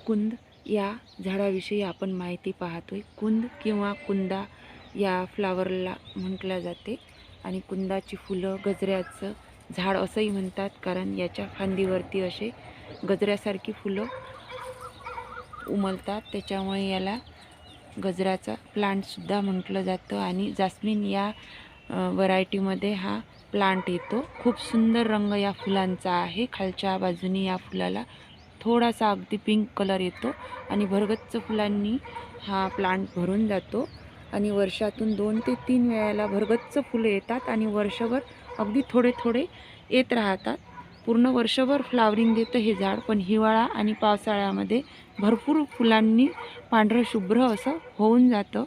कुंद या झाडाविषयी आपण माहिती पाहतोय। कुंद किंवा कुंदा या फ्लावरला म्हटलं जाते आणि कुंदाची फुलं गजऱ्याचं झाड असंही म्हणतात, कारण याच्या फांदीवरती असे गजऱ्यासारखी फुलं उमलतात, त्याच्यामुळे याला गजऱ्याचा प्लांटसुद्धा म्हटलं जातं। आणि जास्मिन या व्हरायटीमध्ये हा प्लांट येतो। खूप सुंदर रंग या फुलांचा आहे। खालच्या बाजूनी या फुलाला थोडासा अगदी पिंक कलर येतो आणि भरगच्च फुलांनी हा प्लांट भरून जातो आणि वर्षातून 2 ते 3 वेळेला भरगच्च फुले येतात आणि वर्षभर अगदी थोडे थोडे येत राहतात। पूर्ण वर्षभर फ्लावरिंग देतं हे झाड, पण हिवाळा आणि पावसाळ्यामध्ये भरपूर फुलांनी पांढरं शुभ्र असं होऊन जातं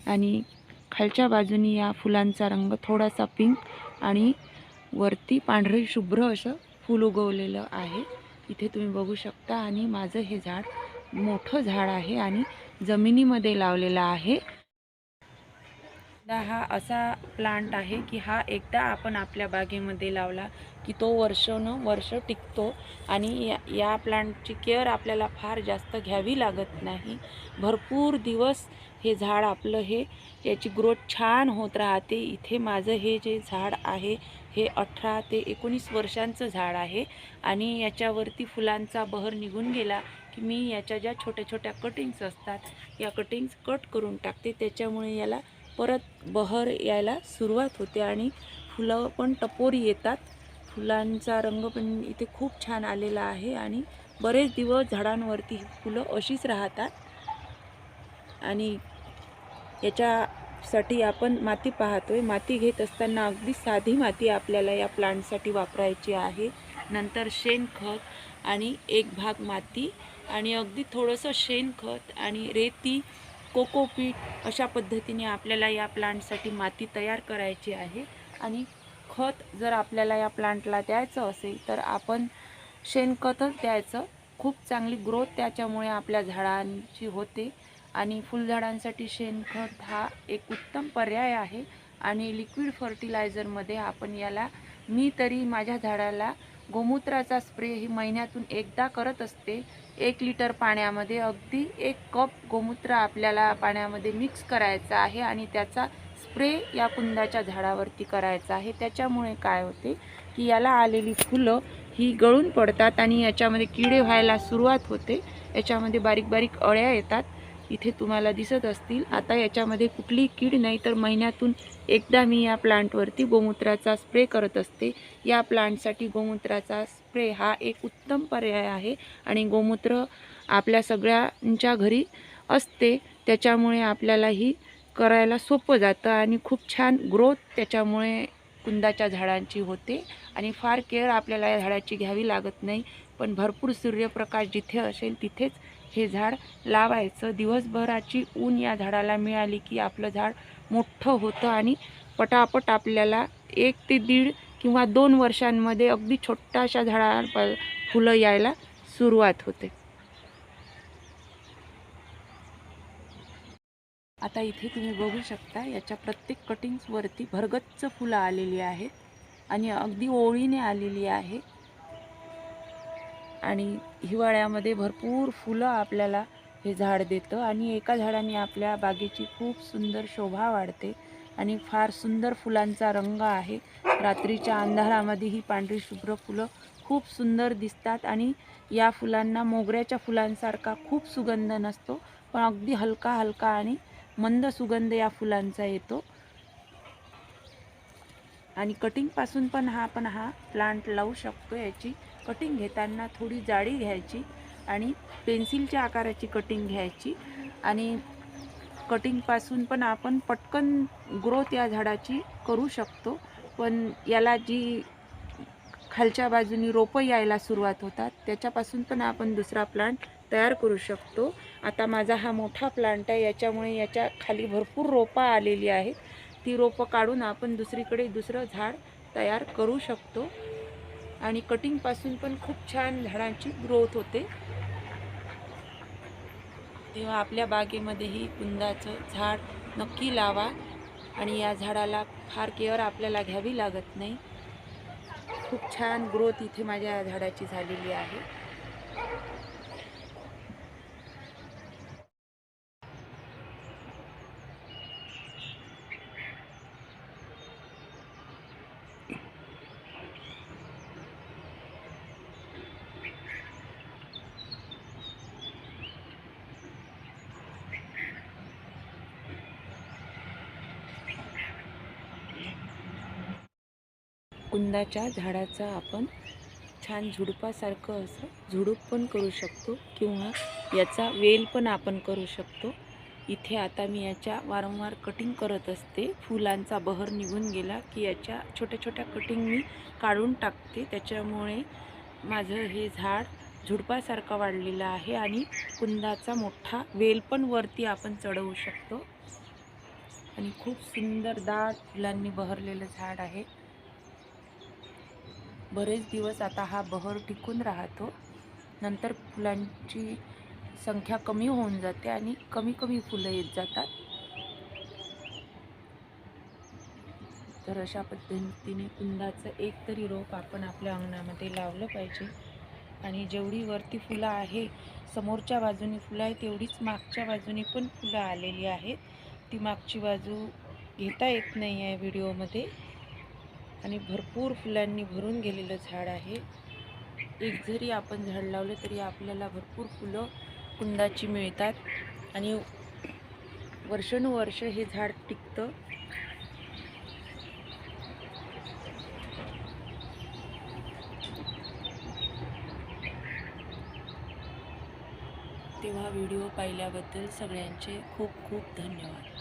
आणि खालच्या बाजूनी या फुलांचा रंग थोडासा पिंक आणि वरती पांढरे शुभ्र असं फूल उगवलेलं आहे। इथे तुम्ही बघू शकता। आणि माझं हे झाड मोठं झाड आहे आणि जमिनीमध्ये लावलेलं आहे। हा असा प्लांट आहे की हा एकदा आपण आपल्या बागेमध्ये लावला की तो वर्ष टिकतो आणि या प्लांटची केअर आपल्याला फार जास्त घ्यावी लागत नाही। भरपूर दिवस हे झाड आपलं याची ग्रोथ छान होत राहते। इथे माझं हे जे झाड आहे हे 18 ते 19 वर्षांचं झाड आहे आणि याच्यावरती फुलांचा बहर निघून गेला की मी याच्या ज्या छोट्या छोट्या कटिंग्स असतात या कटिंग्स कट करून टाकते, त्याच्यामुळे याला परत बहर यायला सुरुवात होते आणि फुलं पण टपोरी येतात। फुलांचा रंग पण इथे खूप छान आलेला आहे आणि बरेच दिवस झाडांवरती फुलं अशीच राहतात। आणि याच्यासाठी आपण माती पाहतोय। माती घेत असताना अगदी साधी माती आपल्याला या प्लांटसाठी वापरायची आहे। नंतर शेणखत आणि 1 भाग माती आणि अगदी थोडंसं शेणखत आणि रेती, कोकोपीट अशा पद्धतीने आपल्याला या प्लांटसाठी माती तयार करायची आहे। आणि खत जर आपल्याला या प्लांटला द्यायचं असेल तर आपण शेणखतच द्यायचं। खूप चांगली ग्रोथ त्याच्यामुळे आपल्या झाडांची होते आणि फुलझाडांसाठी शेणखत हा एक उत्तम पर्याय आहे। आणि लिक्विड फर्टिलायझरमध्ये आपण मी तरी माझ्या झाडाला गोमूत्राचा स्प्रे ही महिन्यातून एकदा करत असते। 1 लिटर पाण्यामध्ये अगदी 1 कप गोमूत्र आपल्याला पाण्यामध्ये मिक्स करायचं आहे आणि त्याचा स्प्रे या कुंदाच्या झाडावरती करायचा आहे। त्याच्यामुळे काय होते की याला आलेली फुलं ही गळून पडतात आणि याच्यामध्ये किडे व्हायला सुरुवात होते। याच्यामध्ये बारीक बारीक अळ्या येतात, इथे तुम्हाला दिसत असतील। आता याच्यामध्ये कुठली कीड नाही, तर महिन्यातून एकदा मी या प्लांटवरती गोमूत्राचा स्प्रे करत असते। या प्लांटसाठी गोमूत्राचा स्प्रे हा एक उत्तम पर्याय आहे आणि गोमूत्र आपल्या सगळ्यांच्या घरी असते, त्याच्यामुळे आपल्यालाही करायला सोपं जातं आणि खूप छान ग्रोथ त्याच्यामुळे कुंदाच्या झाडांची होते आणि फार केअर आपल्याला या झाडाची घ्यावी लागत नाही। पण भरपूर सूर्यप्रकाश जिथे असेल तिथेच हे झाड लावायचं। दिवसभराची ऊन या झाडाला मिळाली की आपलं झाड मोठं होतं आणि पटापट आपल्याला 1 ते 1.5 किंवा 2 वर्षांमध्ये अगदी छोट्याशा झाडाला फुलं यायला सुरुवात होते। आता इथे तुम्ही बघू शकता याच्या प्रत्येक कटिंग्सवरती भरगच्च फुलं आलेली आहेत आणि अगदी ओळीने आलेली आहे आणि हिवाळ्यामध्ये भरपूर फुलं आपल्याला हे झाड देतं आणि एका झाडाने आपल्या बागेची खूप सुंदर शोभा वाढते आणि फार सुंदर फुलांचा रंग आहे। रात्रीच्या अंधारामध्ये ही पांढरी शुभ्र फुलं खूप सुंदर दिसतात आणि या फुलांना मोगऱ्याच्या फुलांसारखा खूप सुगंध नसतो, पण अगदी हलका हलका आणि मंद सुगंध या फुलांचा येतो। आणि कटिंगपासून पण आपण हा प्लांट लावू शकतो। याची कटिंग घेताना थोडी जाडी घ्यायची आणि पेन्सिलच्या आकाराची कटिंग घ्यायची आणि कटिंगपासून पण आपण पटकन ग्रोथ या झाडाची करू शकतो। पण याला जी खालच्या बाजूनी रोपं यायला सुरुवात होतात त्याच्यापासून पण आपण दुसरा प्लांट तयार करू शकतो। आता माझा हा मोठा प्लांट आहे, याच्यामुळे याच्या खाली भरपूर रोपं आलेली आहेत। ती रोपं काढून आपण दुसरीकडे दुसरं झाड तयार करू शकतो आणि कटिंगपासून पण खूप छान झाडांची ग्रोथ होते। तेव्हा आपल्या बागेमध्येही कुंदाचं झाड नक्की लावा आणि या झाडाला फार केअर आपल्याला घ्यावी लागत नाही। खूप छान ग्रोथ इथे माझ्या झाडाची झालेली आहे। कुंदाच्या झाडाचा आपण छान झुडपासारखं असं झुडूप पण करू शकतो किंवा याचा वेल पण आपण करू शकतो। इथे आता मी याच्या वारंवार कटिंग करत असते। फुलांचा बहर निघून गेला की याच्या छोट्या छोट्या कटिंग मी काढून टाकते, त्याच्यामुळे माझं हे झाड झुडपासारखा वाढलेला आहे आणि कुंदाचा मोठा वेल पण वरती आपण चढवू शकतो आणि खूप सुंदर दाट फुलांनी बहरलेलं झाड आहे। बरेच दिवस आता हा बहर टिकून राहतो, नंतर फुलांची संख्या कमी होऊन जाते आणि कमी कमी फुलं येत जातात। तर अशा पद्धतीने कुंदाचं एक तरी रोप आपण आपल्या अंगणामध्ये लावलं पाहिजे आणि जेवढी वरती फुलं आहे, समोरच्या बाजूनी फुलं आहे, तेवढीच मागच्या बाजूनी पण फुलं आलेली आहेत। ती मागची बाजू घेता येत नाही आहे व्हिडिओमध्ये आणि भरपूर फुलांनी भरून गेलेलं झाड आहे। एक जरी आपण झाड लावलं तरी आपल्याला भरपूर फुलं कुंदाची मिळतात आणि वर्षानुवर्ष हे झाड टिकतं। तेव्हा व्हिडिओ पाहिल्याबद्दल सगळ्यांचे खूप खूप धन्यवाद।